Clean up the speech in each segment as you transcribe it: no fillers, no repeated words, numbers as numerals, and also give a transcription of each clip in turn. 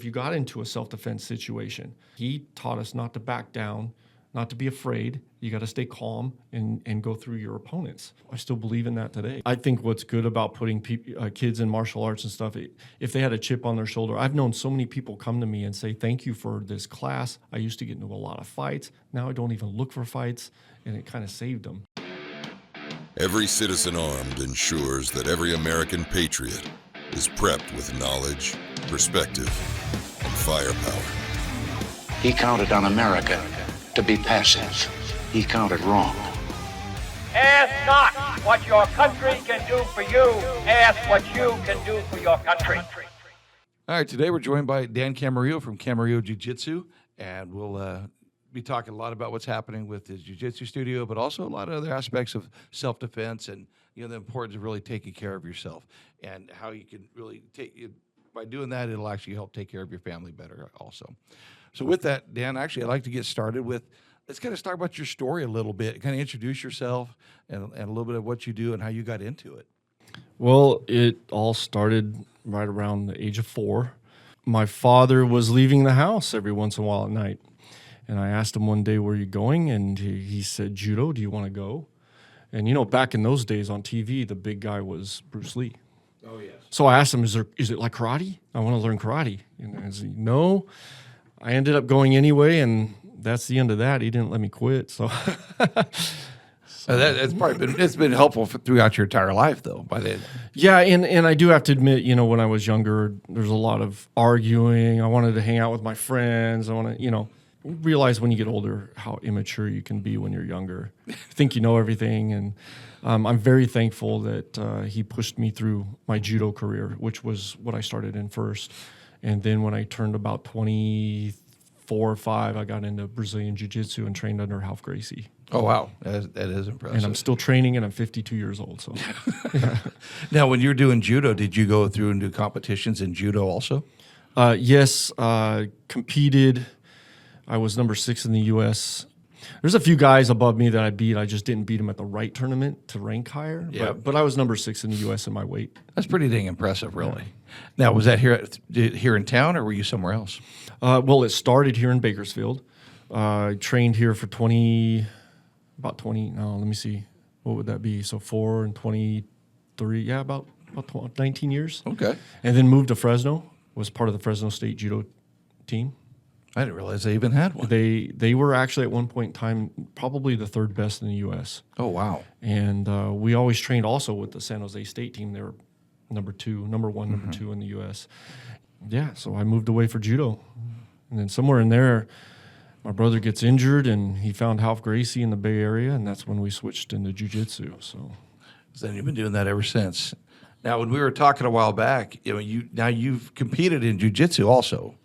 if you got into a self-defense situation. He taught us not to back down, not to be afraid. You got to stay calm and go through your opponents. I still believe in that today. I think what's good about putting kids in martial arts and stuff, if they had a chip on their shoulder, I've known so many people come to me and say, thank you for this class. I used to get into a lot of fights. Now I don't even look for fights, and it kind of saved them. Every citizen armed ensures that every American patriot is prepped with knowledge, perspective, and firepower. He counted on America to be passive. He counted wrong. Ask not what your country can do for you. Ask what you can do for your country. All right, today we're joined by Dan Camarillo from Camarillo Jiu-Jitsu, and we'll be talking a lot about what's happening with his jiu-jitsu studio, but also a lot of other aspects of self-defense and the importance of really taking care of yourself and how you can really by doing that, it'll actually help take care of your family better also. So with that, Dan, actually, I'd like to get started with, let's kind of start about your story a little bit, kind of introduce yourself and a little bit of what you do and how you got into it. Well, it all started right around the age of 4. My father was leaving the house every once in a while at night. And I asked him one day, where are you going? And he said, judo, do you want to go? And, back in those days on TV, the big guy was Bruce Lee. Oh, yes. So I asked him, is it like karate? I want to learn karate. And he said, no. I ended up going anyway, and that's the end of that. He didn't let me quit. So that's probably it's been helpful throughout your entire life, though. By then, yeah, and I do have to admit, when I was younger, there's a lot of arguing. I wanted to hang out with my friends. I want to, realize when you get older how immature you can be when you're younger. You think you know everything, and I'm very thankful that he pushed me through my judo career, which was what I started in first. And then when I turned about 24 or 5, I got into Brazilian Jiu-Jitsu and trained under Ralph Gracie. Oh, wow. That is impressive. And I'm still training, and I'm 52 years old. So, yeah. Now, when you're doing judo, did you go through and do competitions in judo also? Yes, competed. I was number 6 in the U.S. There's a few guys above me that I beat. I just didn't beat them at the right tournament to rank higher. Yeah. But I was number 6 in the U.S. in my weight. That's pretty dang impressive, really. Yeah. Now, was that here in town, or were you somewhere else? Well, it started here in Bakersfield. I trained here for 20. Let me see. What would that be? So 4 and 23, yeah, about 19 years. Okay. And then moved to Fresno, was part of the Fresno State judo team. I didn't realize they even had one. They were actually at one point in time probably the 3rd best in the U.S. Oh, wow. And we always trained also with the San Jose State team. They were number 1, number 2 in the U.S. Yeah, so I moved away for judo. And then somewhere in there, my brother gets injured, and he found Ralph Gracie in the Bay Area, and that's when we switched into jiu-jitsu. So then you've been doing that ever since. Now, when we were talking a while back, you've competed in jiu-jitsu also.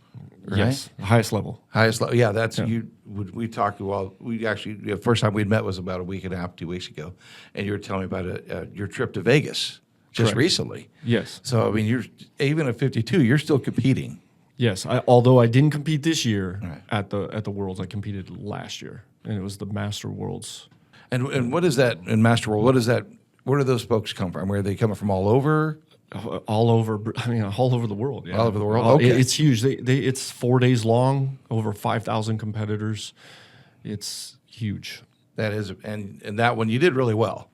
Right? Yes, highest level. Highest level. Yeah, that's you. We talked. Well, we actually the first time we'd met was about a week and a half, 2 weeks ago, and you were telling me about your trip to Vegas just Correct. Recently. Yes. So I mean, you're even at 52, you're still competing. Yes, although I didn't compete this year Right. at the Worlds, I competed last year, and it was the Master Worlds. And what is that in Master World? What is that? Where do those folks come from? Where are they coming from? All over? All over. I mean, all over the world. Yeah. All over the world. Okay. It's huge. It's 4 days long, over 5,000 competitors. It's huge. That is, and that one you did really well.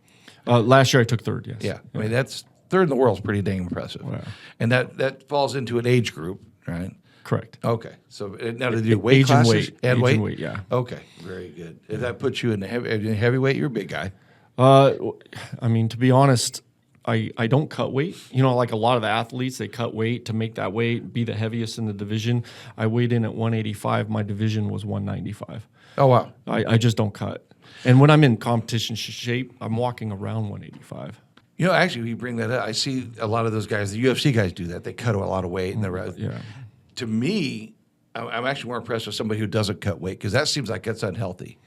Last year I took 3rd. Yes. Yeah, I mean that's 3rd in the world is pretty dang impressive. Wow. And that falls into an age group, right? Correct. Okay, so now do you do weight Age and classes weight. and Age weight? and weight, yeah. Okay, very good. If that puts you in heavyweight, you're a big guy. I mean, to be honest, I don't cut weight. Like a lot of the athletes, they cut weight to make that weight, be the heaviest in the division. I weighed in at 185. My division was 195. Oh, wow. I just don't cut. And when I'm in competition shape, I'm walking around 185. Actually, you bring that up. I see a lot of those guys, the UFC guys do that. They cut a lot of weight. And Yeah. To me, I'm actually more impressed with somebody who doesn't cut weight because that seems like that's unhealthy.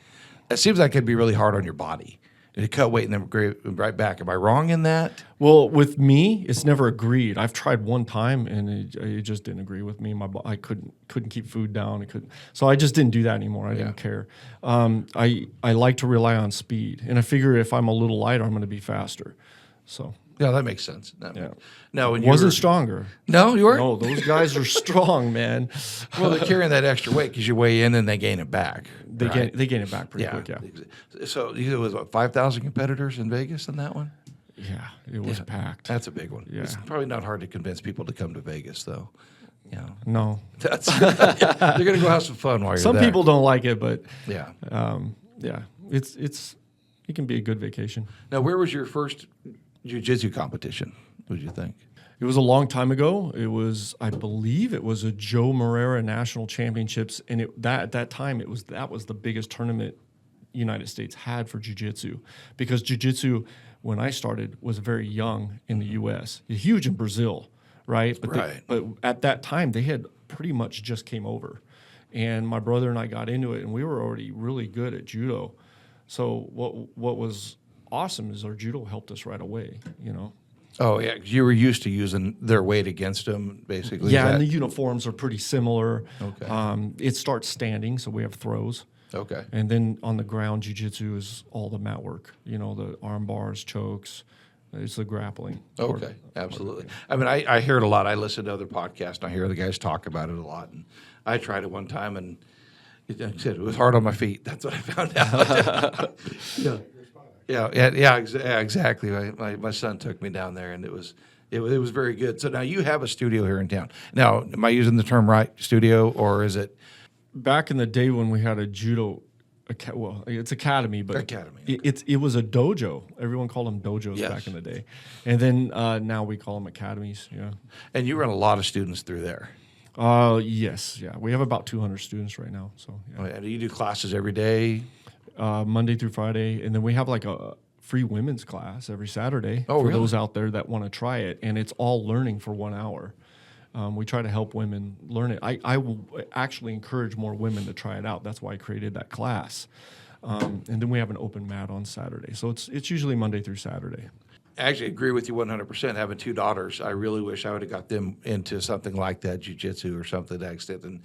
That seems like it'd be really hard on your body. To cut weight and then go right back. Am I wrong in that? Well, with me, it's never agreed. I've tried one time, and it just didn't agree with me. I couldn't keep food down. So I just didn't do that anymore. I didn't care. I like to rely on speed, and I figure if I'm a little lighter, I'm going to be faster. So Yeah, that makes sense. Yeah. Now, when Wasn't stronger. No, you weren't? No, those guys are strong, man. Well, they're carrying that extra weight because you weigh in and they gain it back. They gain it back pretty quick, yeah. So it was, what, 5,000 competitors in Vegas in that one? Yeah, it was packed. That's a big one. Yeah. It's probably not hard to convince people to come to Vegas, though. Yeah. No. That's they're going to go have some fun while you're Some there. people don't like it, but Yeah. yeah, it can be a good vacation. Now, where was your first jiu-jitsu competition, would you think? It was a long time ago. It was, I believe, it was a Joe Moreira National Championships, and at that time that was the biggest tournament United States had for jiu-jitsu, because jiu-jitsu, when I started, was very young in the U.S. Huge in Brazil, right? But at that time, they had pretty much just came over, and my brother and I got into it, and we were already really good at judo. So what was awesome is our judo helped us right away, you know. Oh, yeah, 'cause you were used to using their weight against them, basically. Yeah, and the uniforms are pretty similar. Okay. It starts standing, so we have throws. Okay. And then on the ground, jiu-jitsu is all the mat work, you know, the arm bars, chokes. It's the grappling. Okay, absolutely. I mean, I hear it a lot. I listen to other podcasts, and I hear the guys talk about it a lot. And I tried it one time, and like I said, it was hard on my feet. That's what I found out. Yeah, exactly. My son took me down there, and it was very good. So now you have a studio here in town. Now, am I using the term right, studio, or is it? Back in the day when we had a judo, it's academy, but Academy, it was a dojo. Everyone called them dojos back in the day, and then now we call them academies. Yeah. And you run a lot of students through there. Yes, yeah. We have about 200 students right now. So yeah. And you do classes every day? Monday through Friday, and then we have like a free women's class every Saturday for really? those out there that want to try it, and it's all learning for 1 hour. We try to help women learn it. I will actually encourage more women to try it out. That's why I created that class. And then we have an open mat on Saturday. So it's usually Monday through Saturday. I actually agree with you 100%. Having 2 daughters, I really wish I would have got them into something like that, jiu-jitsu or something to that extent. And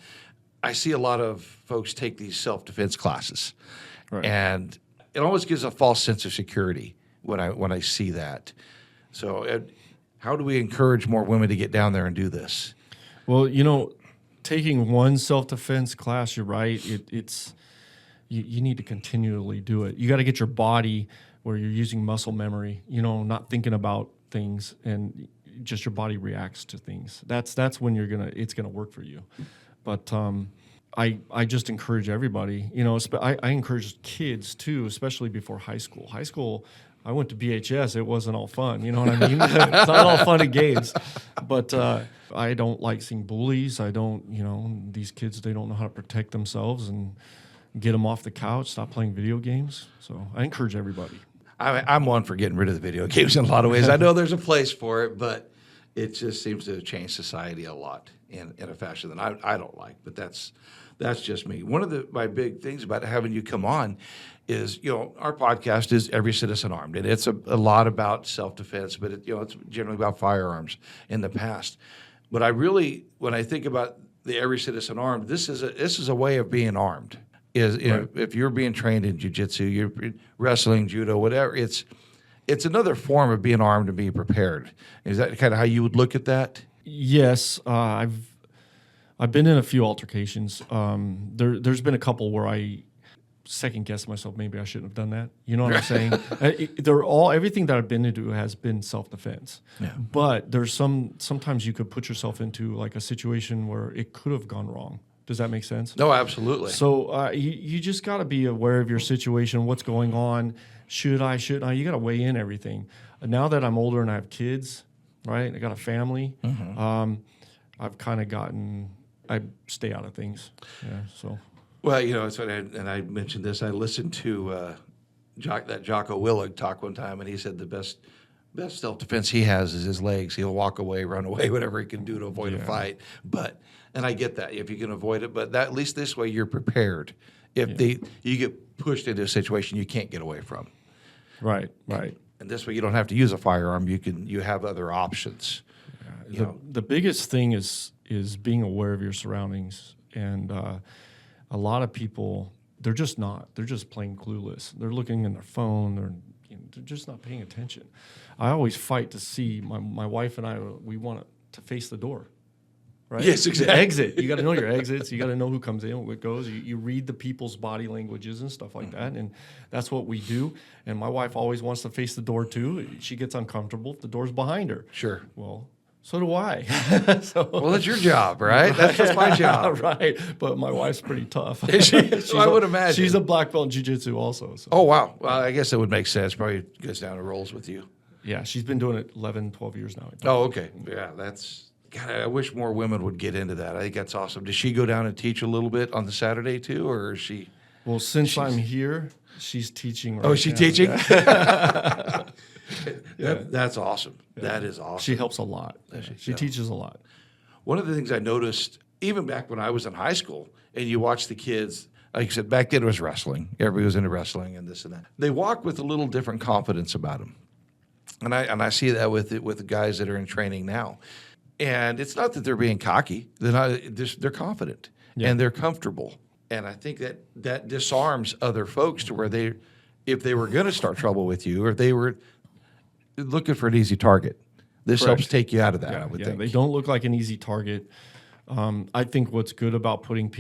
I see a lot of folks take these self-defense classes, Right. and it almost gives a false sense of security when I see that. So how do we encourage more women to get down there and do this? Well, you know, taking one self-defense class, you're right. It's you need to continually do it. You got to get your body where you're using muscle memory, you know, not thinking about things, and just your body reacts to things. That's when it's gonna work for you. But I just encourage everybody, you know, I encourage kids too, especially before high school. High school, I went to BHS. It wasn't all fun. You know what I mean? It's not all fun and games. But I don't like seeing bullies. I don't, you know, these kids, they don't know how to protect themselves, and get them off the couch, stop playing video games. So I encourage everybody. I'm one for getting rid of the video games in a lot of ways. I know there's a place for it, but it just seems to change society a lot in a fashion that I don't like. But that's just me. One of my big things about having you come on is, you know, our podcast is Every Citizen Armed, and it's a lot about self-defense, but it's generally about firearms in the past. But when I think about the Every Citizen Armed, this is a way of being armed. If you're being trained in jiu-jitsu, you're wrestling, judo, whatever, it's another form of being armed and being prepared. Is that kind of how you would look at that? Yes, I've been in a few altercations. There's been a couple where I second guess myself. Maybe I shouldn't have done that. You know what I'm saying? Everything that I've been into has been self-defense. Yeah. But there's sometimes you could put yourself into like a situation where it could have gone wrong. Does that make sense? No, absolutely. So you just got to be aware of your situation, what's going on. Shouldn't I? You got to weigh in everything. Now that I'm older and I have kids, right? I got a family. Mm-hmm. I've kind of I stay out of things. Yeah. So. Well, you know, and I mentioned this. I listened to Jocko Willig talk one time, and he said the best self-defense he has is his legs. He'll walk away, run away, whatever he can do to avoid a fight. And I get that if you can avoid it, but at least this way you're prepared. If you get pushed into a situation you can't get away from. Right. And this way you don't have to use a firearm. You have other options. Yeah. The biggest thing is being aware of your surroundings, and a lot of people, they're just not. They're just plain clueless. They're looking in their phone. They're they're just not paying attention. I always fight to see my wife and I. We want to face the door. Right? Yes, exactly. The exit. You got to know your exits. You got to know who comes in, what goes. You read the people's body languages and stuff like that, and that's what we do. And my wife always wants to face the door too. She gets uncomfortable if the door's behind her. Sure. Well, so do I. Well, that's your job, right? That's my job. Right. But my wife's pretty tough. I would imagine. She's a black belt in jiu-jitsu also. So. Oh, wow. Well, I guess it would make sense. Probably goes down to rolls with you. Yeah, she's been doing it 11, 12 years now. Oh, okay. Yeah, that's... God, I wish more women would get into that. I think that's awesome. Does she go down and teach a little bit on the Saturday too, or is she? Well, since I'm here, she's teaching. Right Oh, is she now. teaching? Yeah. That's awesome. Yeah. That is awesome. She helps a lot. She teaches a lot. One of the things I noticed, even back when I was in high school, and you watch the kids, like you said, back then it was wrestling. Everybody was into wrestling and this and that. They walk with a little different confidence about them, and I see that with the guys that are in training now. And it's not that they're being cocky; they're confident and they're comfortable. And I think that disarms other folks to where if they were going to start trouble with you, or if they were looking for an easy target, this helps take you out of that. I would think they don't look like an easy target. I think what's good about putting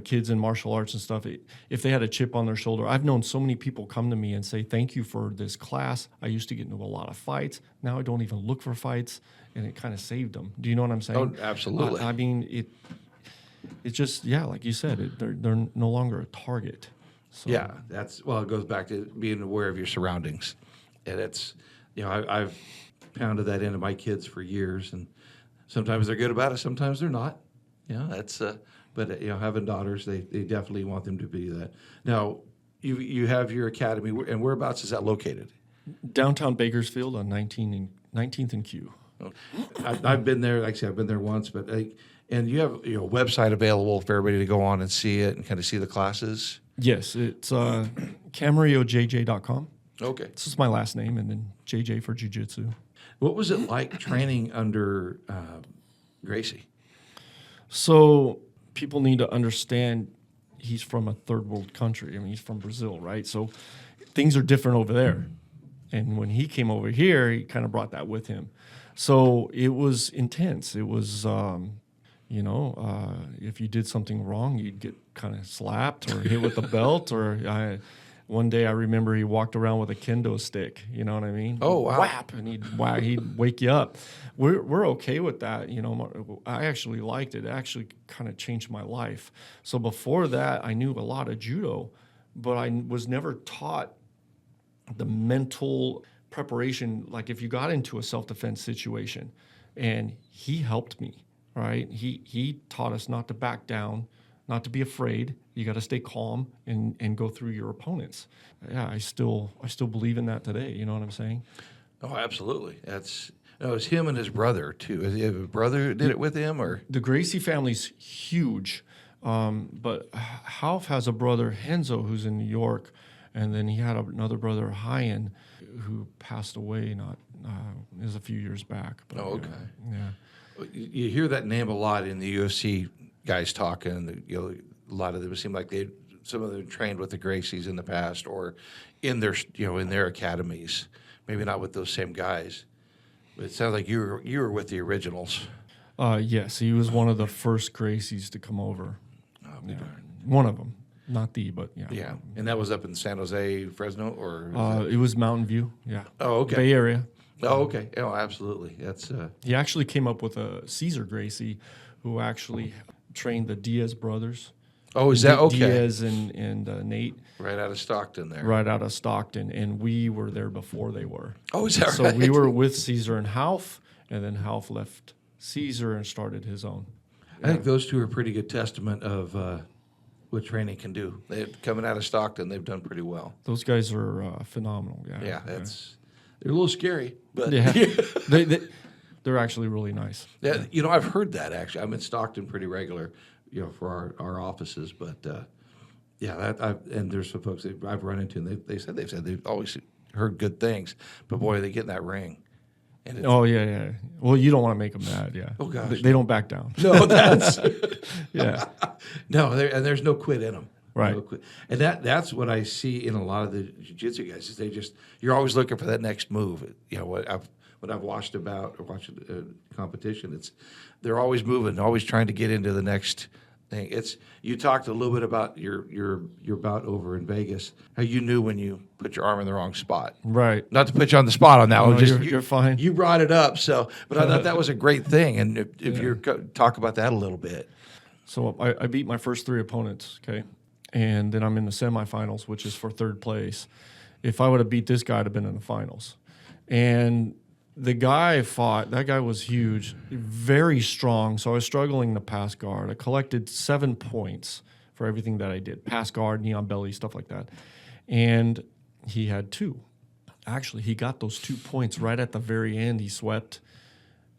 kids in martial arts and stuff, if they had a chip on their shoulder, I've known so many people come to me and say, thank you for this class. I used to get into a lot of fights. Now I don't even look for fights, and it kind of saved them. Do you know what I'm saying? Oh, absolutely. I mean, it's just, like you said, they're no longer a target. So. Yeah, it goes back to being aware of your surroundings. And it's, I've pounded that into my kids for years, and sometimes they're good about it, sometimes they're not. But having daughters, they definitely want them to be that. Now, you have your academy, and whereabouts is that located? Downtown Bakersfield on 19th and Q. I've been there. Like I said, I've been there once, but and you have a website available for everybody to go on and see it and kind of see the classes. Yes, it's CamarilloJJ.com. Okay, this is my last name, and then JJ for Jiu-Jitsu. What was it like training under Gracie? So people need to understand he's from a third world country. I mean, he's from Brazil, right? So things are different over there. And when he came over here, he kind of brought that with him. So it was intense. It was, if you did something wrong, you'd get kind of slapped or hit with the belt. One day I remember he walked around with a kendo stick. You know what I mean? Oh, wow. Whap, and he'd wake you up. We're okay with that. I actually liked it. It actually kind of changed my life. So before that, I knew a lot of judo, but I was never taught the mental preparation. Like if you got into a self-defense situation, and he helped me, right? He taught us not to back down, not to be afraid. You got to stay calm and go through your opponents. Yeah, I still believe in that today. You know what I'm saying? Oh, absolutely. It's him and his brother too. Is his brother did it with him, or the Gracie family's huge, but Ralph has a brother Henzo who's in New York, and then he had another brother Hyan who passed away. It was a few years back. But, okay. Yeah. You hear that name a lot in the UFC guys talking. A lot of them seem like some of them trained with the Gracies in the past, or in their academies. Maybe not with those same guys, but it sounds like you were with the originals. Yes, he was one of the first Gracies to come over. One of them, not but yeah. Yeah, and that was up in San Jose, Fresno, or it was Mountain View. Yeah. Oh, okay. Bay Area. Oh, okay. Oh, absolutely. That's. He actually came up with a Cesar Gracie, who actually trained the Diaz brothers. Oh, is that okay? Diaz and Nate. Right out of Stockton there. Right out of Stockton, and we were there before they were. Oh, is that so right? So we were with Cesar and Ralph, and then Ralph left Cesar and started his own. I think those two are a pretty good testament of what training can do. Coming out of Stockton, they've done pretty well. Those guys are phenomenal. Yeah, they're a little scary, but they're actually really nice. Yeah, I've heard that actually. I'm in Stockton pretty regular, for our offices, but and there's some folks that I've run into, and they've said they've always heard good things, but boy, they get in that ring. And yeah. Well, you don't want to make them mad, yeah. Oh gosh, they don't back down. No, that's yeah. No, and there's no quit in them. Right. real quick. And that's what I see in a lot of the jiu-jitsu guys is you're always looking for that next move. You know, what I've watched a competition, they're always moving, always trying to get into the next thing. You talked a little bit about your bout over in Vegas, how you knew when you put your arm in the wrong spot. Right. Not to put you on the spot on that one. No, you're fine. You brought it up, but I thought that was a great thing. And if you talk about that a little bit. So I beat my first 3 opponents, okay? And then I'm in the semifinals, which is for 3rd place. If I would have beat this guy, I'd have been in the finals. And the guy I fought, that guy was huge, very strong. So I was struggling to pass guard. I collected 7 points for everything that I did. Pass guard, knee on belly, stuff like that. And he had 2. Actually, he got those 2 points right at the very end. He swept,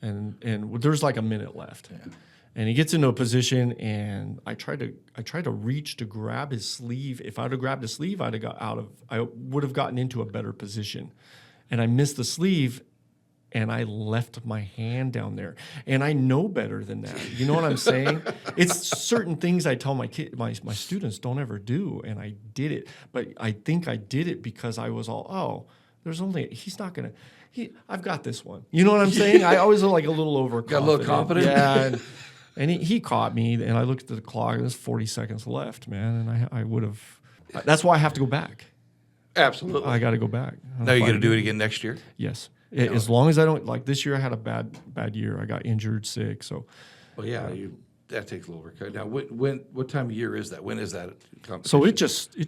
and there's like a minute left. Yeah. And he gets into a position, and I tried to reach to grab his sleeve. If I'd have grabbed his sleeve, I would have gotten into a better position. And I missed the sleeve, and I left my hand down there. And I know better than that. You know what I'm saying? It's certain things I tell my students don't ever do, and I did it. But I think I did it because I was all, I've got this one. You know what I'm saying? I always like a little overconfident. Got a little confident? Yeah. And he caught me, and I looked at the clock, and there's 40 seconds left, man. And I would have. That's why I have to go back. Absolutely. I got to go back. Now you're going to do it again next year? Yes. As long as I don't, like this year I had a bad year. I got injured, sick, so. Well, yeah, that takes a little work. Now, what time of year is that? When is that competition? So it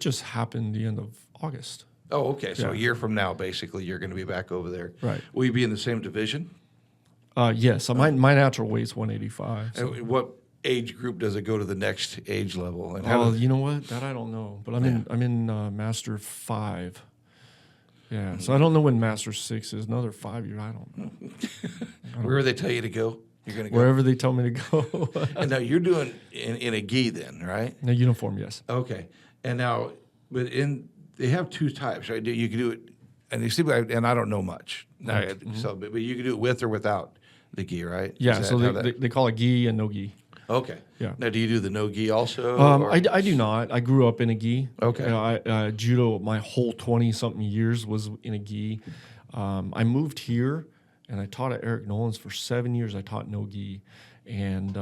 just happened the end of August. Oh, okay. So a year from now, basically, you're going to be back over there. Right. Will you be in the same division? Yes. So my natural weight's 185. So. And what age group does it go to the next age level? And you know what? That I don't know. But I'm in Master 5. Yeah. So I don't know when Master 6 is. Another 5 years. I don't know. Wherever they tell you to go, you're going to go. Wherever they tell me to go. And now you're doing in a gi then, right? In a uniform, yes. Okay. And now, they have 2 types, right? You can do it, and you see, and I don't know much. So, but you can do it with or without the gi, right? Yeah. So they call it gi and no gi. Okay. Yeah. Now, do you do the no gi also? I do not. I grew up in a gi. Okay. Judo, my whole 20-something years was in a gi. I moved here, and I taught at Eric Nolan's for 7 years. I taught no gi. And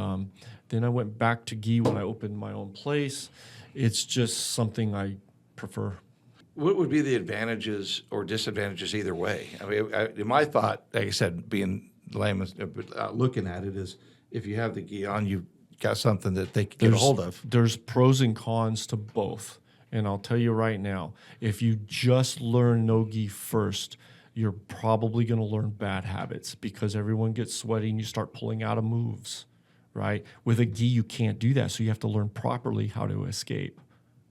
then I went back to gi when I opened my own place. It's just something I prefer. What would be the advantages or disadvantages either way? I mean, in my thought, like I said, being lame, looking at it is if you have the gi on, you've got something that they can get a hold of. There's pros and cons to both. And I'll tell you right now, if you just learn no gi first, you're probably going to learn bad habits because everyone gets sweaty and you start pulling out of moves, right? With a gi, you can't do that. So you have to learn properly how to escape.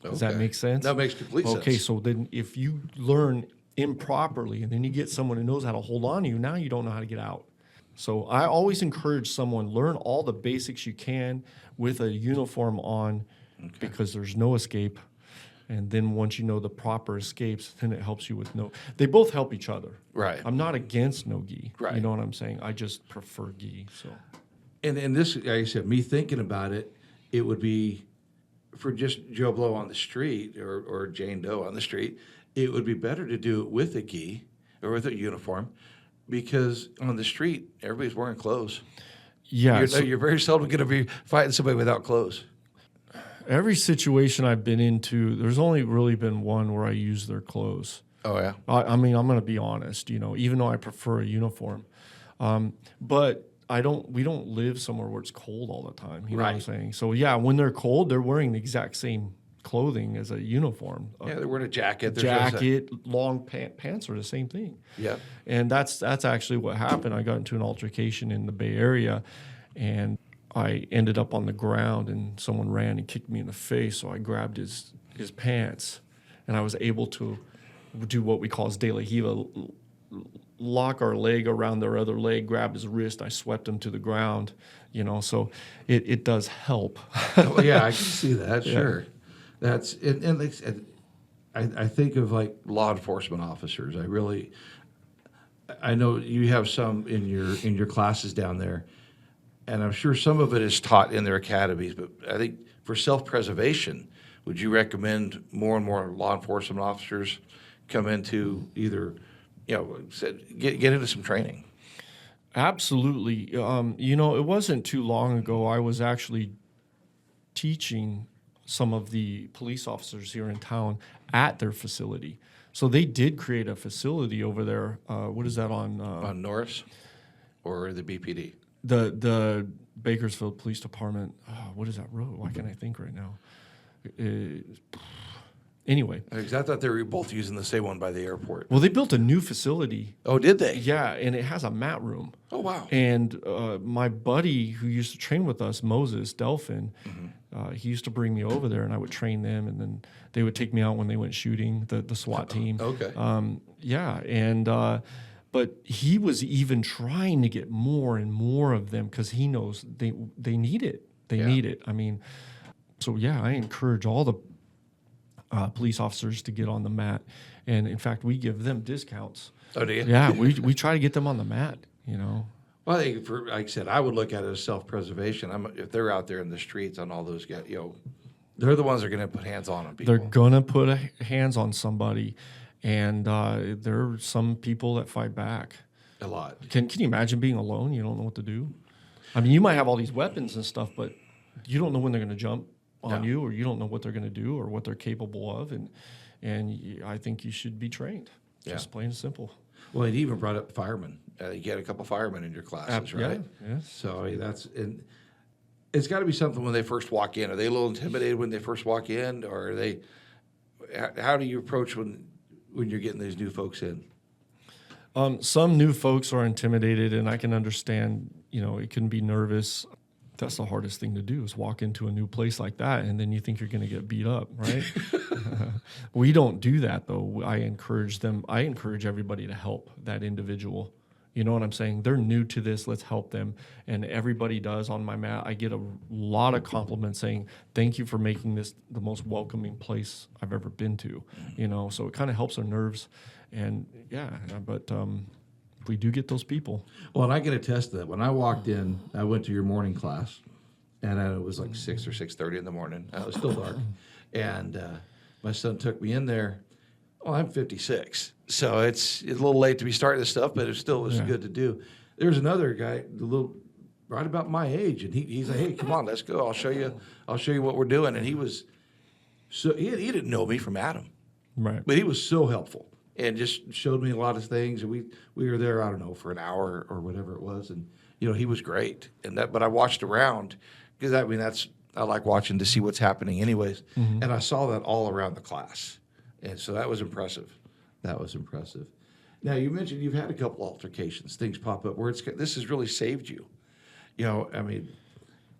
Does that make sense? That makes complete sense. Okay, so then if you learn improperly and then you get someone who knows how to hold on to you, now you don't know how to get out. So I always encourage someone, learn all the basics you can with a uniform on because there's no escape. And then once you know the proper escapes, then it helps you with they both help each other. Right. I'm not against no gi. Right. You know what I'm saying? I just prefer gi. So. And this, like I said, me thinking about it, it would be for just Joe Blow on the street or Jane Doe on the street, it would be better to do it with a gi or with a uniform because on the street, everybody's wearing clothes. Yeah. You're very seldom going to be fighting somebody without clothes. Every situation I've been into, there's only really been one where I use their clothes. Oh, yeah? I mean, I'm going to be honest, even though I prefer a uniform. But we don't live somewhere where it's cold all the time. You know what I'm saying? So, yeah, when they're cold, they're wearing the exact same clothing as a uniform. Yeah, they're wearing a jacket. Long pants are the same thing. Yeah. And that's actually what happened. I got into an altercation in the Bay Area, and I ended up on the ground, and someone ran and kicked me in the face, so I grabbed his pants, and I was able to do what we call de la hiva, lock our leg around their other leg, grab his wrist, I swept him to the ground, so it does help. Oh, yeah, I can see that, sure. That's it, and like, I think of like law enforcement officers. I know you have some in your classes down there, and I'm sure some of it is taught in their academies, but I think for self-preservation, Would you recommend more and more law enforcement officers come into either, get into some training? Absolutely. It wasn't too long ago. I was actually teaching some of the police officers here in town at their facility. So they did create a facility over there. What is that on? On Norris or the BPD? The Bakersfield Police Department. What is that road? Why can't I think right now? Anyway. Because I thought they were both using the same one by the airport. Well, they built a new facility. Oh, did they? Yeah, and it has a mat room. Oh, wow. And my buddy who used to train with us, Moses Delphin, he used to bring me over there, and I would train them, and then they would take me out when they went shooting, the SWAT team. Okay. But he was even trying to get more and more of them because he knows they need it. They need it. I mean, so yeah, I encourage all the police officers to get on the mat, and in fact, we give them discounts. Oh, do you? Yeah, we try to get them on the mat. Well, I think like I said, I would look at it as self-preservation. If they're out there in the streets on all those guys, they're the ones that are going to put hands on people. They're gonna put hands on somebody, and there are some people that fight back. A lot. Can you imagine being alone? You don't know what to do. I mean, you might have all these weapons and stuff, but you don't know when they're going to jump on you, or you don't know what they're going to do or what they're capable of, and I think you should be trained. Just plain and simple. Well, it even brought up firemen. You get a couple firemen in your classes, right? Yeah. So and it's got to be something when they first walk in. Are they a little intimidated when they first walk in, or are they? How do you approach when you're getting these new folks in? Some new folks are intimidated, and I can understand. It can be nervous. That's the hardest thing to do is walk into a new place like that, and then you think you're going to get beat up, right? We don't do that, though. I encourage everybody to help that individual. You know what I'm saying? They're new to this. Let's help them. And everybody does on my mat. I get a lot of compliments saying, thank you for making this the most welcoming place I've ever been to. So it kind of helps our nerves. And but we do get those people. Well, and I can attest to that. When I walked in, I went to your morning class, and it was like 6 or 6:30 in the morning. It was still dark. And my son took me in there. Well, I'm 56, so it's a little late to be starting this stuff, but it still was good to do. There's another guy, right about my age, and he's like, "Hey, come on, let's go. I'll show you what we're doing." And he didn't know me from Adam, Right. but he was so helpful and just showed me a lot of things. And we were there, I don't know, for an hour or whatever it was, and he was great. But I watched around because I like watching to see what's happening, anyways. And I saw that all around the class. And so that was impressive. Now, you mentioned you've had a couple altercations, things pop up where this has really saved you. I mean,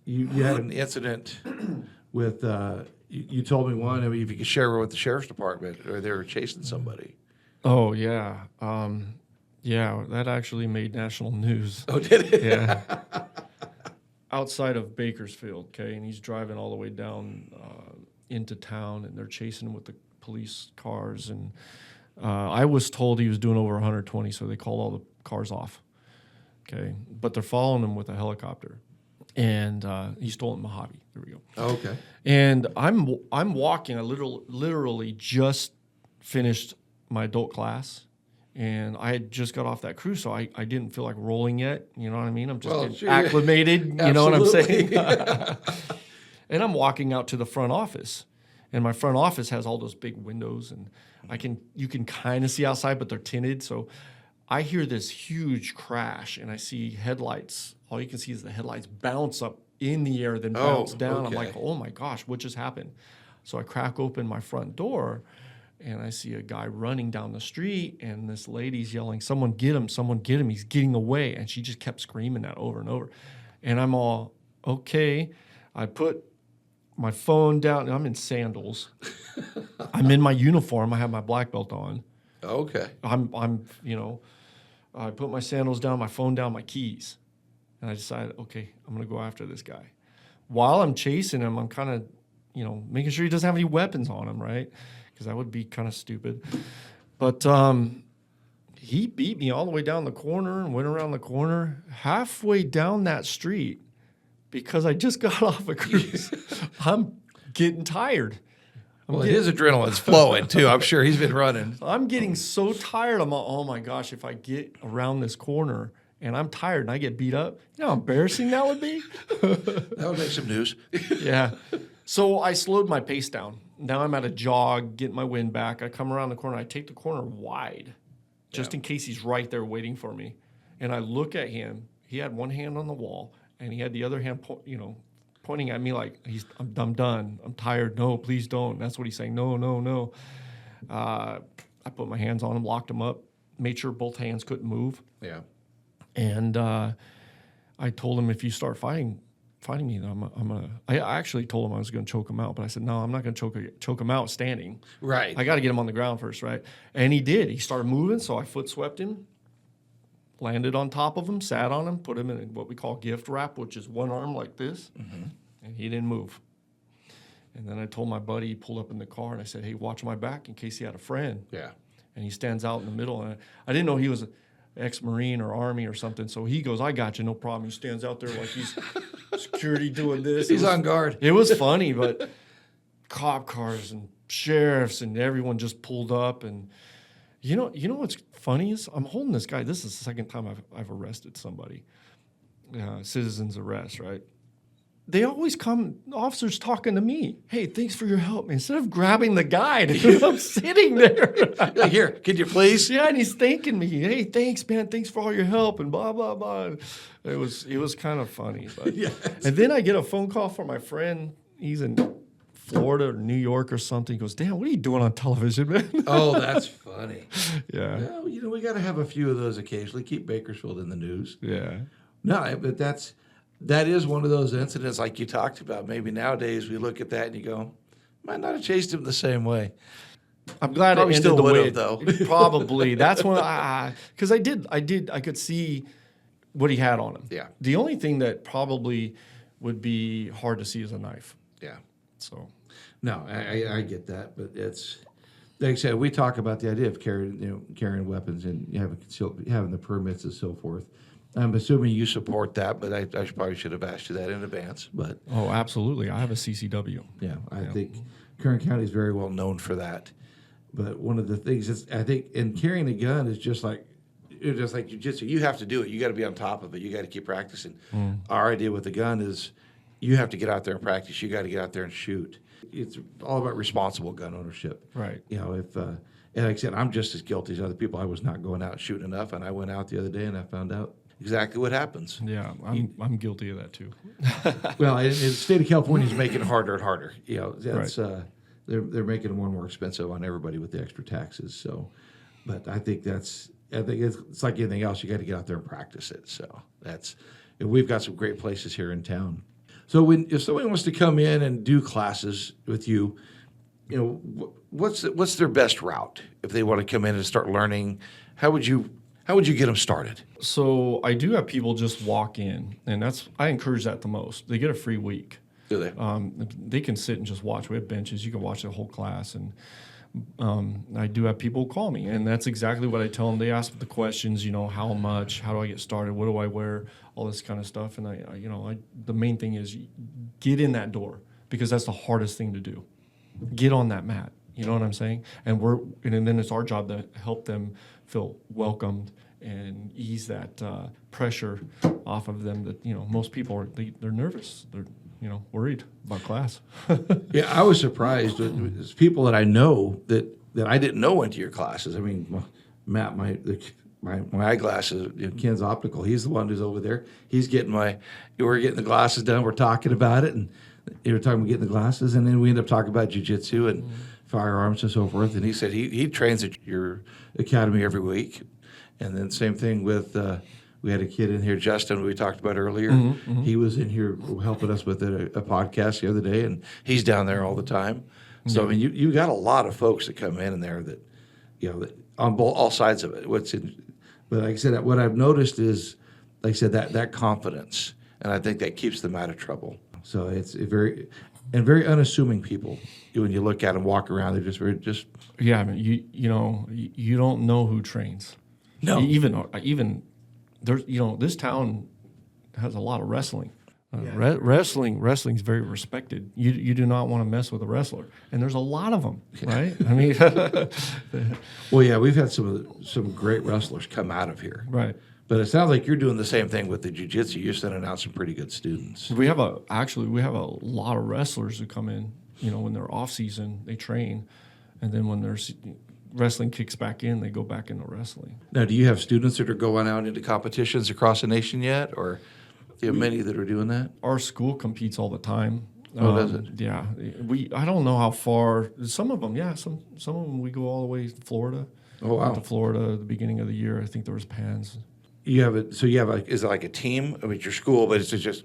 you had an incident with, you told me one, if you could share it with the sheriff's department, or they were chasing somebody. Oh, yeah. That actually made national news. Oh, did it? Yeah. Outside of Bakersfield, okay, and he's driving all the way down into town, and they're chasing him with the police cars, and I was told he was doing over 120, so they called all the cars off. Okay, but they're following him with a helicopter, and he's stolen Mojave. There we go. Oh, okay. And I'm walking. I literally just finished my adult class, and I had just got off that cruise, so I didn't feel like rolling yet. You know what I mean? I'm just getting acclimated. You know what I'm saying? And I'm walking out to the front office. And my front office has all those big windows, and you can kind of see outside, but they're tinted. So I hear this huge crash, and I see headlights. All you can see is the headlights bounce up in the air, then bounce down. Okay. I'm like, oh my gosh, what just happened? So I crack open my front door, and I see a guy running down the street, and this lady's yelling, someone get him, he's getting away. And she just kept screaming that over and over. And I'm all, okay. I put my phone down, and I'm in sandals. I'm in my uniform. I have my black belt on. Okay. I put my sandals down, my phone down, my keys. And I decided, okay, I'm going to go after this guy. While I'm chasing him, I'm kind of, making sure he doesn't have any weapons on him, right? Because that would be kind of stupid. But he beat me all the way down the corner and went around the corner. Halfway down that street, because I just got off a cruise, I'm getting tired. His adrenaline's flowing too. I'm sure he's been running. I'm getting so tired. I'm like, oh my gosh, if I get around this corner and I'm tired and I get beat up, you know how embarrassing that would be? That would make some news. Yeah. So I slowed my pace down. Now I'm at a jog, getting my wind back. I come around the corner. I take the corner wide just in case he's right there waiting for me. And I look at him. He had one hand on the wall, and he had the other hand, pointing at me like, I'm done. I'm tired. No, please don't. That's what he's saying. No, no, no. I put my hands on him, locked him up, made sure both hands couldn't move. Yeah. And I told him, if you start fighting me, then I'm gonna. I actually told him I was gonna choke him out, but I said no, I'm not gonna choke him out standing. Right. I got to get him on the ground first, right? And he did. He started moving, so I foot swept him, landed on top of him, sat on him, put him in what we call gift wrap, which is one arm like this, and he didn't move. And then I told my buddy, he pulled up in the car, and I said, hey, watch my back in case he had a friend. Yeah. And he stands out in the middle, and I didn't know he was ex-Marine or Army or something. So he goes, I got you, no problem. He stands out there like he's security doing this. He's on guard. It was funny, but cop cars and sheriffs and everyone just pulled up. And you know what's funny is I'm holding this guy. This is the second time I've arrested somebody. Citizen's arrest, right? They always come, officers talking to me. Hey, thanks for your help. Instead of grabbing the guy, dude, I'm sitting there. Like, here, could you please? Yeah, and he's thanking me. Hey, thanks, man. Thanks for all your help and blah, blah, blah. It was kind of funny. But. Yes. And then I get a phone call from my friend. He's in Florida or New York or something. He goes, Dan, what are you doing on television, man? Oh, that's funny. Yeah. Well, we got to have a few of those occasionally. Keep Bakersfield in the news. Yeah. No, but that is one of those incidents like you talked about. Maybe nowadays we look at that and you go, might not have chased him the same way. I'm glad Probably it ended still the would way have, though. Probably. That's when because I could see what he had on him. Yeah. The only thing that probably would be hard to see is a knife. Yeah. So. No, I get that, but it's like I said, we talk about the idea of carrying weapons and having the permits and so forth. I'm assuming you support that, but I probably should have asked you that in advance. But Oh, absolutely. I have a CCW. yeah, I think Kern County is very well known for that. But one of the things is, I think, in carrying a gun is just like jiu-jitsu. You have to do it. You got to be on top of it. You got to keep practicing. Our idea with the gun is you have to get out there and practice. You got to get out there and shoot. It's all about responsible gun ownership. Right. If and like I said, I'm just as guilty as other people. I was not going out shooting enough, and I went out the other day and I found out exactly what happens. Yeah, I'm guilty of that too. Well, the state of California is making it harder and harder. That's Right. They're making it more and more expensive on everybody with the extra taxes. So, but I think it's like anything else. You got to get out there and practice it. So and we've got some great places here in town. So if somebody wants to come in and do classes with you, what's their best route if they want to come in and start learning? How would you get them started? So I do have people just walk in, and I encourage that the most. They get a free week. Do they? They can sit and just watch. We have benches. You can watch the whole class. And I do have people call me, and that's exactly what I tell them. They ask the questions, how much, how do I get started, what do I wear, all this kind of stuff. And the main thing is get in that door, because that's the hardest thing to do. Get on that mat. You know what I'm saying? And then it's our job to help them feel welcomed and ease that pressure off of them. That most people they're nervous. They're worried about class. Yeah, I was surprised. There's people that I know that I didn't know went to your classes. I mean, Matt, my eyeglasses, Ken's Optical. He's the one who's over there. He's getting we're getting the glasses done. We're talking about it, and they were talking about getting the glasses, and then we end up talking about jiu-jitsu and firearms and so forth. And he said he trains at your academy every week. And then same thing with we had a kid in here, Justin, who we talked about earlier. He was in here helping us with a podcast the other day, and he's down there all the time. So I mean, you got a lot of folks that come in there that that on all sides of it. But like I said, what I've noticed is, like I said, that confidence, and I think that keeps them out of trouble. So it's very unassuming people. When you look at them, walk around, they're just. Yeah, I mean, you don't know who trains. No, even there's this town has a lot of wrestling. Wrestling's very respected. You do not want to mess with a wrestler, and there's a lot of them, right? I mean, Well, yeah, we've had some great wrestlers come out of here. right. But it sounds like you're doing the same thing with the jiu-jitsu. You're sending out some pretty good students. We have a lot of wrestlers who come in. You know, when they're off season, they train, and then when there's wrestling kicks back in, they go back into wrestling. Now, do you have students that are going out into competitions across the nation yet, or do you have many that are doing that? Our school competes all the time. Oh, does it? Yeah, I don't know how far. Some of them, yeah. Some of them we go all the way to Florida. Oh, wow. To Florida at the beginning of the year. I think there was Pans. You have it. So you have is it like a team? I mean, it's your school, but it's just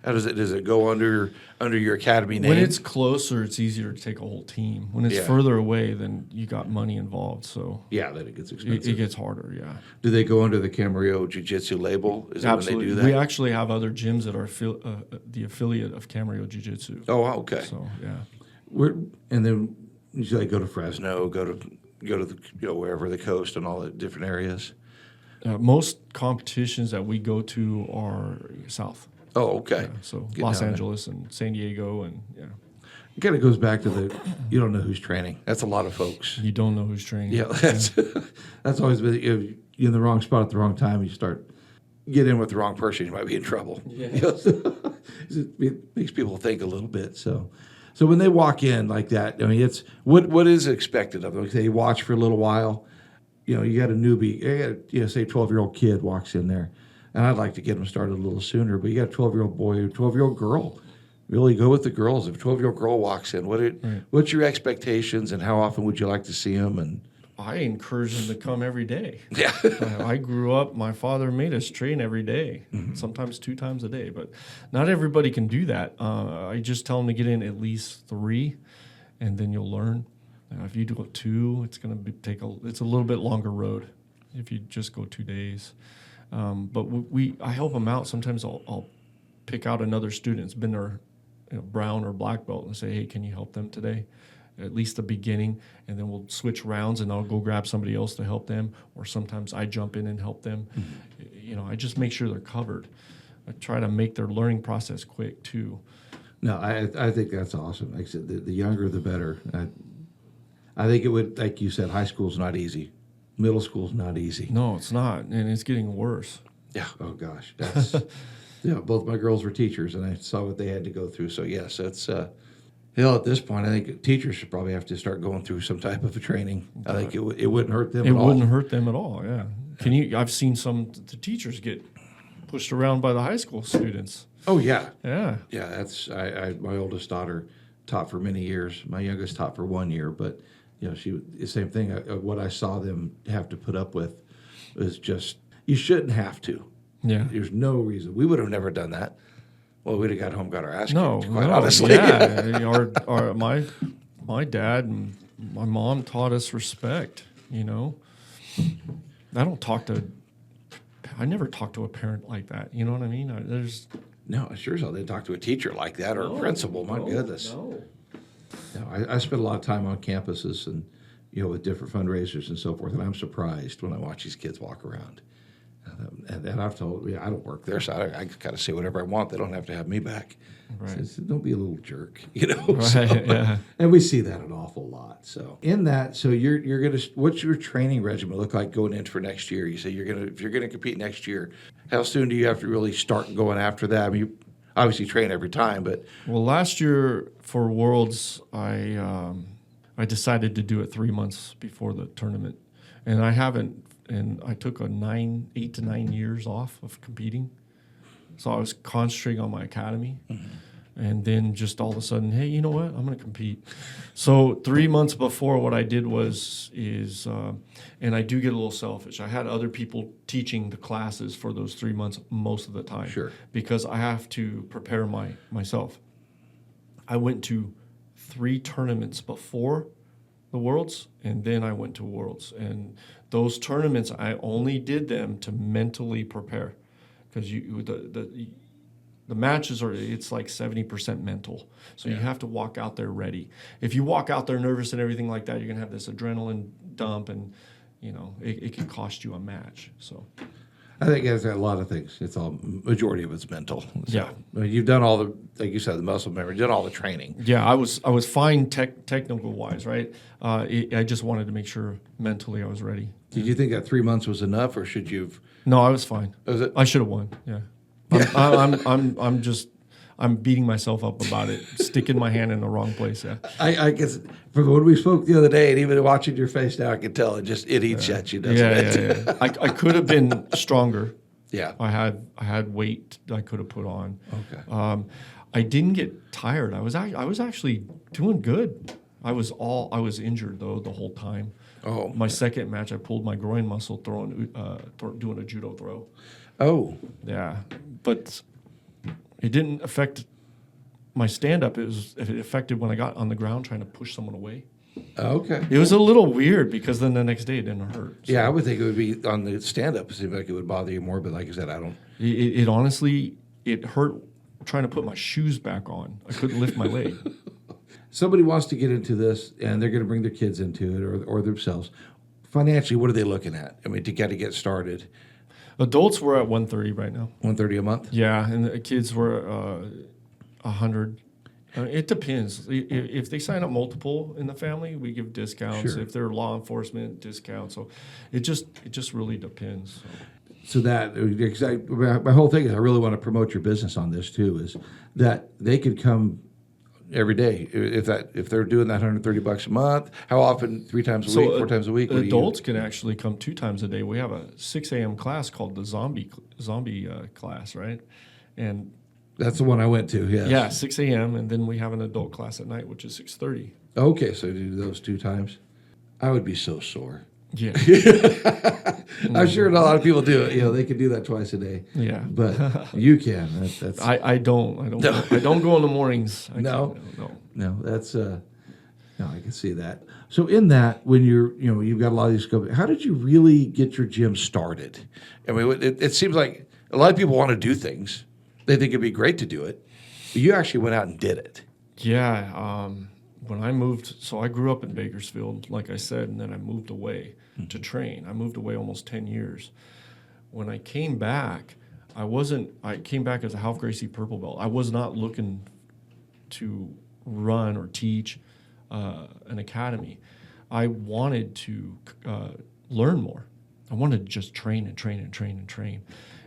how does it go under your academy name? When it's closer, it's easier to take a whole team. When it's further away, then you got money involved. So yeah, then it gets expensive. It gets harder. Yeah. Do they go under the Camarillo Jiu-Jitsu label? Is that when they do that? We actually have other gyms that are the affiliate of Camarillo Jiu-Jitsu. Oh, wow, okay. So yeah. And then you like go to Fresno, go to the wherever the coast and all the different areas. Most competitions that we go to are south. Oh, okay. Yeah, so Get Los down there. Angeles and San Diego, and It kind of goes back to you don't know who's training. That's a lot of folks. you don't know who's training. Yeah, that's always been, if you're in the wrong spot at the wrong time, you get in with the wrong person, you might be in trouble. Yeah. It makes people think a little bit. So when they walk in like that, I mean, it's what is expected of them? Like they watch for a little while. You know, you got a newbie, say a 12-year-old kid walks in there, and I'd like to get them started a little sooner, but you got a 12-year-old boy or a 12-year-old girl. Really go with the girls. If a 12-year-old girl walks in, what's your expectations, and how often would you like to see them? And I encourage them to come every day. yeah, I grew up, my father made us train every day, sometimes 2 times a day, but not everybody can do that. I just tell them to get in at least 3, and then you'll learn. If you do 2, it's going to it's a little bit longer road if you just go 2 days. But I help them out. Sometimes I'll pick out another student that's been there, brown or black belt, and say, hey, can you help them today? At least the beginning, and then we'll switch rounds, and I'll go grab somebody else to help them, or sometimes I jump in and help them. I just make sure they're covered. I try to make their learning process quick too. no, I think that's awesome. Like I said, the younger the better. I think it would, like you said, high school's not easy. Middle school's not easy. No, it's not, and it's getting worse. Yeah. Oh gosh. That's both my girls were teachers, and I saw what they had to go through. So yes, it's at this point, I think teachers should probably have to start going through some type of a training. I think it wouldn't hurt them. It wouldn't hurt them at all. Yeah. I've seen the teachers get pushed around by the high school students. Oh yeah. Yeah. Yeah. That's my oldest daughter taught for many years. My youngest taught for 1 year, but she the same thing. What I saw them have to put up with is just you shouldn't have to. Yeah. There's no reason. We would have never done that. Well, we'd have got home, got our ass No, kicked, quite honestly. Yeah. My dad and my mom taught us respect. I never talked to a parent like that. You know what I mean? No, I sure as hell didn't talk to a teacher like that or a principal. My goodness. No. No, I spent a lot of time on campuses and with different fundraisers and so forth, and I'm surprised when I watch these kids walk around. And I've told, I don't work there, so I got to say whatever I want. They don't have to have me back. Right. So don't be a little jerk, Right. So, yeah. And we see that an awful lot. So in that, so you're gonna, what's your training regimen look like going in for next year? You say if you're gonna compete next year, how soon do you have to really start going after that? I mean, you obviously train every time, but Well, last year for Worlds, I decided to do it 3 months before the tournament, and I haven't. And I took 8 to 9 years off of competing. So I was concentrating on my academy. And then just all of a sudden, hey, you know what? I'm going to compete. So 3 months before, what I did and I do get a little selfish. I had other people teaching the classes for those 3 months most of the time. Sure. Because I have to prepare myself. I went to 3 tournaments before the Worlds, and then I went to Worlds. And those tournaments, I only did them to mentally prepare, because the matches it's like 70% mental. So you have to walk out there ready. If you walk out there nervous and everything like that, you're gonna have this adrenaline dump, and it can cost you a match. So I think it's a lot of things. It's all majority of it's mental. So, Yeah. I mean, you've done all the, like you said, the muscle memory. You've done all the training. Yeah, I was fine technical wise, right? I just wanted to make sure mentally I was ready. Did you think that 3 months was enough, or should you have? No, I was fine. Was it? I should have won. Yeah. I'm beating myself up about it, sticking my hand in the wrong place. Yeah. I guess from when we spoke the other day, and even watching your face now, I can tell it eats at you, doesn't it? Yeah. I could have been stronger. Yeah. I had weight I could have put on. Okay. I didn't get tired. I was actually doing good. I was injured though the whole time. Oh. My second match, I pulled my groin muscle doing a judo throw. Oh. Yeah, but it didn't affect my stand-up. It affected when I got on the ground trying to push someone away. Okay. It was a little weird because then the next day it didn't hurt. So. Yeah, I would think it would be on the stand-up. It seemed like it would bother you more, but like I said, I don't. It honestly, it hurt trying to put my shoes back on. I couldn't lift my leg. Somebody wants to get into this, and they're going to bring their kids into it or themselves. Financially, what are they looking at? I mean, to get started. Adults were at $130 right now. $130 a month? Yeah, and the kids were $100. It depends. If they sign up multiple in the family, we give discounts. Sure. If they're law enforcement, discounts. So it just really depends. So that, my whole thing is I really want to promote your business on this too, is that they could come every day. If they're doing that $130 a month, how often? 3 times a week, 4 times a week? Adults can actually come 2 times a day. We have a 6 a.m. class called the zombie class, right? And that's the one I went to. Yes. Yeah, 6 a.m. and then we have an adult class at night, which is 6:30. Okay, so do those 2 times. I would be so sore. Yeah. I'm sure a lot of people do it. You know, they can do that twice a day. Yeah. But you can. That's. I don't. No. I don't go in the mornings. No. No. That's. No, I can see that. So in that, when you've got a lot of these companies, how did you really get your gym started? I mean, it seems like a lot of people want to do things. They think it'd be great to do it, but you actually went out and did it. Yeah. When I moved, so I grew up in Bakersfield, like I said, and then I moved away to train. I moved away almost 10 years. When I came back, I came back as a Ralph Gracie purple belt. I was not looking to run or teach an academy. I wanted to learn more. I wanted to just train and train and train and train.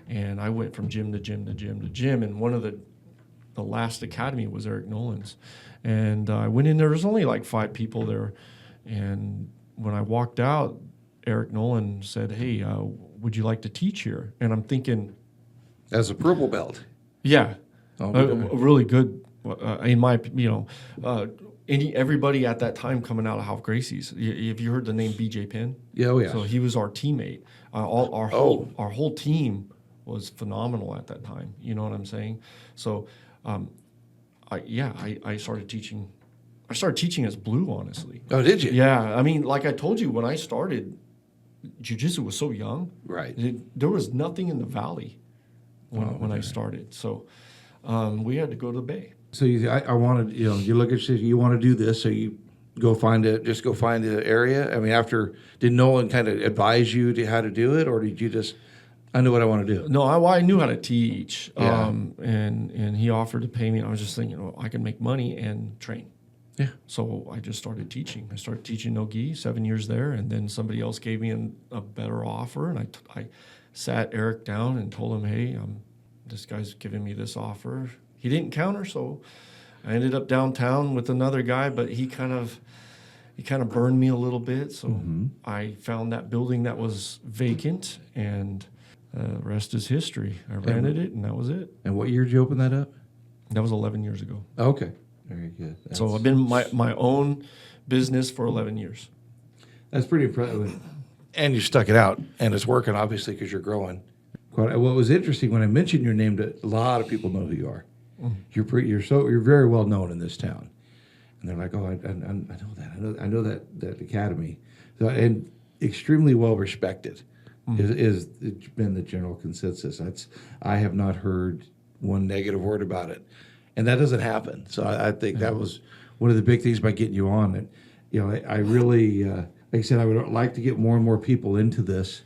And I went from gym to gym to gym to gym. And one of the last academy was Eric Nolan's. And I went in there. There's only like 5 people there. And when I walked out, Eric Nolan said, "Hey, would you like to teach here?" And I'm thinking, as a purple belt. Yeah, okay. Really good. In my, everybody at that time coming out of Ralph Gracie's. Have you heard the name BJ Penn? Yeah, oh yeah. So he was our teammate. Our whole team was phenomenal at that time. You know what I'm saying? So, I started teaching. I started teaching as blue, honestly. Oh, did you? Yeah, I mean, like I told you, when I started, jiu-jitsu was so young. Right. There was nothing in the valley when I started. So we had to go to the Bay. So I wanted, you look at you want to do this, so you go find an area. I mean, did Nolan kind of advise you how to do it, or did you just? I know what I want to do. No, I knew how to teach, Yeah. and he offered to pay me. And I was just thinking, I can make money and train. Yeah. So I just started teaching. I started teaching no-gi, 7 years there, and then somebody else gave me a better offer, and I sat Eric down and told him, "Hey, this guy's giving me this offer." He didn't counter, so I ended up downtown with another guy, but he kind of burned me a little bit. So I found that building that was vacant, and rest is history. I rented it, and that was it. And what year did you open that up? That was 11 years ago. Okay. Very good. So I've been my own business for 11 years. That's pretty impressive. And you stuck it out, and it's working, obviously, because you're growing. What was interesting, when I mentioned your name, a lot of people know who you are. You're very well known in this town, and they're like, "Oh, I know that. I know that academy," so, and extremely well respected is been the general consensus. I have not heard one negative word about it, and that doesn't happen. So I think that was one of the big things by getting you on. And I really, like I said, I would like to get more and more people into this.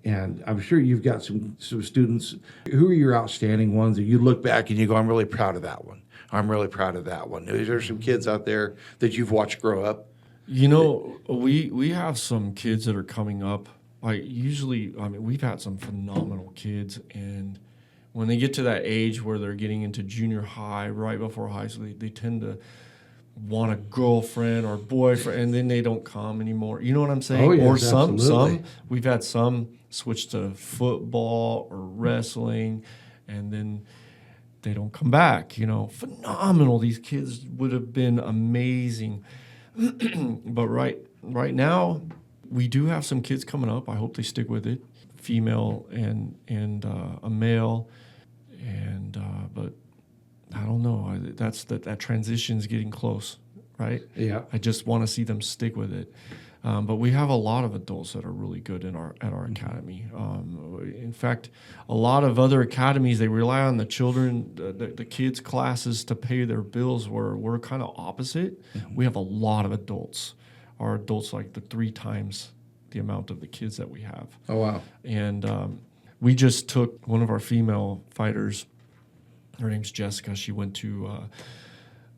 And I'm sure you've got some students. Who are your outstanding ones that you look back and you go, I'm really proud of that one. I'm really proud of that one. Is there some kids out there that you've watched grow up? You know, we have some kids that are coming up. We've had some phenomenal kids, and when they get to that age where they're getting into junior high, right before high school, they tend to want a girlfriend or boyfriend, and then they don't come anymore. You know what I'm saying? Oh, yes, or some absolutely. we've had some switch to football or wrestling, and then they don't come back. You know, phenomenal. These kids would have been amazing. But right now, we do have some kids coming up. I hope they stick with it, female and a male, and but I don't know. That transition's getting close, right? Yeah. I just want to see them stick with it. But we have a lot of adults that are really good at our academy. In fact, a lot of other academies, they rely on the children, the kids' classes to pay their bills, where we're kind of opposite. Mm-hmm. We have a lot of adults. Our adults like the 3 times the amount of the kids that we have. Oh, wow. And we just took one of our female fighters. Her name's Jessica. She went to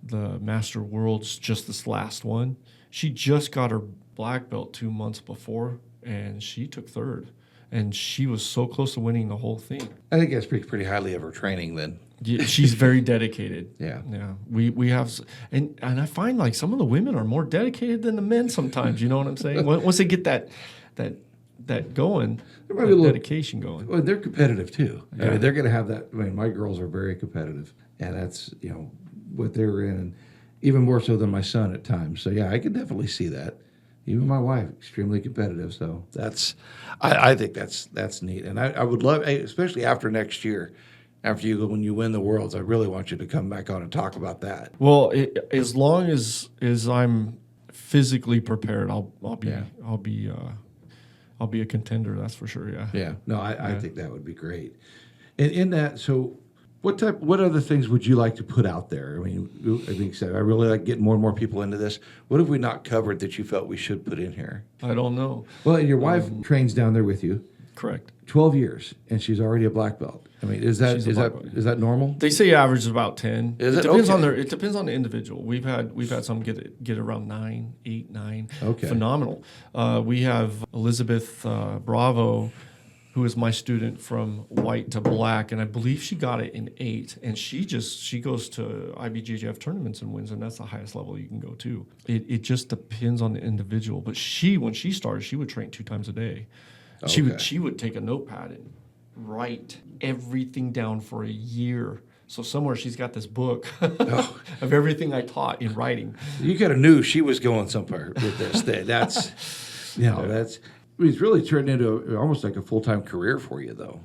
the Master Worlds, just this last one. She just got her black belt 2 months before, and she took 3rd. And she was so close to winning the whole thing. I think that's pretty highly of her training then. Yeah, she's very dedicated. Yeah. We have, and I find like some of the women are more dedicated than the men sometimes. You know what I'm saying? Once they get that going, that dedication going. Well, they're competitive too. Yeah. I mean, they're going to have that. I mean, my girls are very competitive, and that's what they're in, and even more so than my son at times. So yeah, I can definitely see that. Even my wife, extremely competitive. So I think that's neat, and I would love, especially after next year, when you win the Worlds, I really want you to come back on and talk about that. Well, as long as I'm physically prepared, I'll be a contender. That's for sure. Yeah. Yeah. No, I think that would be great. And in that, so what other things would you like to put out there? I mean, you said, I really like getting more and more people into this. What have we not covered that you felt we should put in here? I don't know. Well, and your wife trains down there with you. Correct. 12 years, and she's already a black belt. I mean, is that normal? They say average is about 10. Is it it? depends Okay. It depends on the individual. We've had some get around 9, 8, 9. Okay. Phenomenal. We have Elizabeth Bravo, who is my student from white to black, and I believe she got it in 8. And she goes to IBJJF tournaments and wins, and that's the highest level you can go to. It just depends on the individual. But when she started, she would train 2 times a day. Okay. She would take a notepad and write everything down for a year. So somewhere she's got this book of everything I taught in writing. You kind of knew she was going somewhere with this thing. That's, it's really turned into almost like a full-time career for you, though.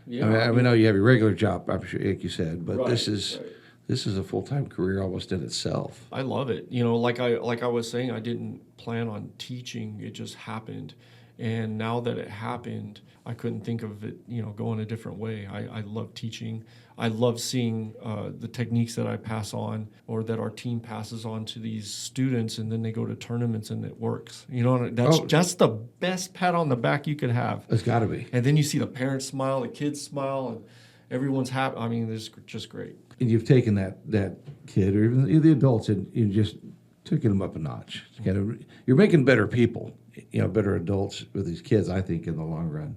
Yeah, I mean, I know you have your regular job, I'm sure, like you said, but Right, this is a full-time career almost in itself. I love it. Like I was saying, I didn't plan on teaching. It just happened. And now that it happened, I couldn't think of it, going a different way. I love teaching. I love seeing the techniques that I pass on or that our team passes on to these students, and then they go to tournaments and it works. That's the best pat on the back you could have. It's got to be. And then you see the parents smile, the kids smile, and everyone's happy. I mean, it's just great. And you've taken that kid or even the adults and you just taken them up a notch. You're making better people, better adults with these kids, I think, in the long run.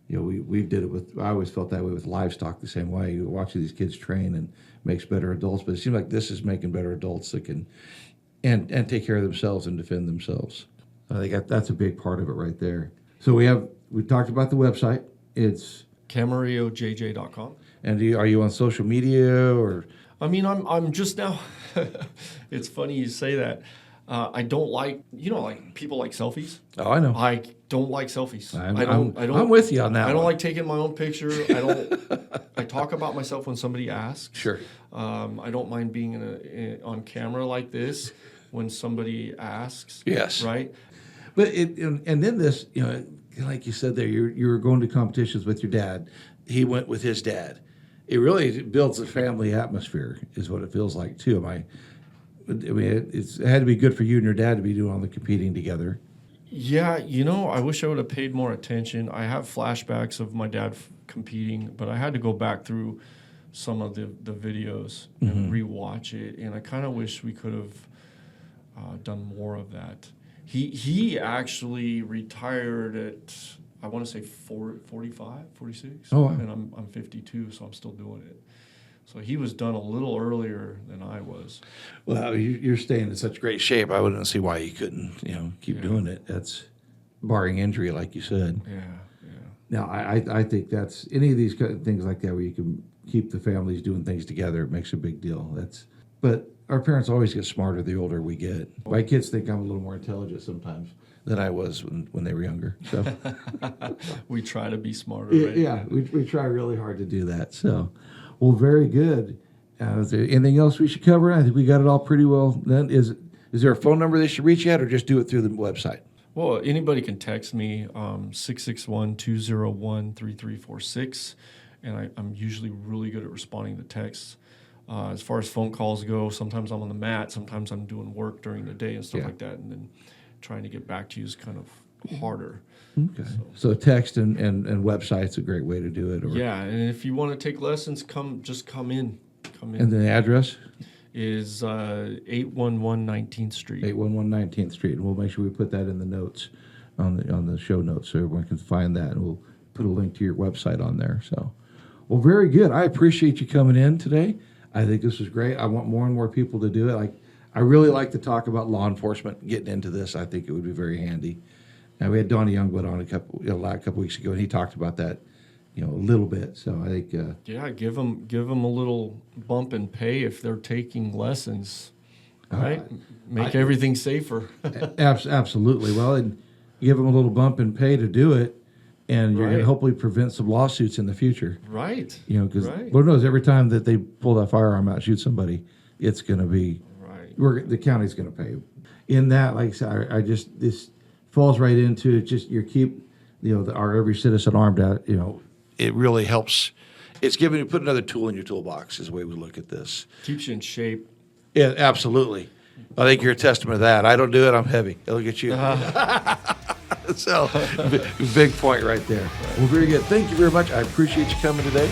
We did it I always felt that way with livestock the same way. You watch these kids train and makes better adults, but it seems like this is making better adults that can and take care of themselves and defend themselves. I think that's a big part of it right there. So we talked about the website. It's CamarilloJJ.com. And are you on social media or? I mean, I'm just now. It's funny you say that. I don't like, like people like selfies. Oh, I know. I don't like selfies. I'm with you on that. I don't like taking my own picture. I talk about myself when somebody asks. Sure. I don't mind being on camera like this when somebody asks. Yes. Right. But and then this, like you said there, you were going to competitions with your dad. He went with his dad. It really builds a family atmosphere, is what it feels like too. It had to be good for you and your dad to be doing all the competing together. Yeah, I wish I would have paid more attention. I have flashbacks of my dad competing, but I had to go back through some of the videos and rewatch it, and I kind of wish we could have done more of that. He actually retired at, I want to say 45, 46, Oh, wow. And I'm 52, so I'm still doing it. So he was done a little earlier than I was. Well, you're staying in such great shape. I wouldn't see why you couldn't, keep doing it. That's barring injury, like you said. Yeah. Now, I think that's any of these kind of things like that where you can keep the families doing things together. It makes a big deal. But our parents always get smarter the older we get. My kids think I'm a little more intelligent sometimes than I was when they were younger. So We try to be smarter, right? yeah, we try really hard to do that. So, well, very good. Is there anything else we should cover? I think we got it all pretty well done. Is there a phone number they should reach at, or just do it through the website? Well, anybody can text me, 661-201-3346, and I'm usually really good at responding to texts. As far as phone calls go, sometimes I'm on the mat, sometimes I'm doing work during the day and stuff like that, and then trying to get back to you is kind of harder. Okay. So text and website's a great way to do it. Yeah, and if you want to take lessons, come in. And the address? Is 811 19th Street. 811 19th Street, and we'll make sure we put that in the notes, on the show notes, so everyone can find that, and we'll put a link to your website on there. So, well, very good. I appreciate you coming in today. I think this was great. I want more and more people to do it. I really like to talk about law enforcement, getting into this. I think it would be very handy. Now, we had Donnie Youngblood on a couple weeks ago, and he talked about that, a little bit. So I think give them a little bump in pay if they're taking lessons, right? Make everything safer. Absolutely. Well, and give them a little bump in pay to do it, and you're going to Right. hopefully prevent some lawsuits in the future. Right. Because Right. Lord knows every time that they pull that firearm out and shoot somebody, it's going to be the county's going to pay. In that, like I said, this falls right into just our every citizen armed out. It really helps. It's put another tool in your toolbox is the way we look at this. Keeps you in shape. Yeah, absolutely. I think you're a testament to that. I don't do it. I'm heavy. Look at you. So, big point right there. Well, very good. Thank you very much. I appreciate you coming today.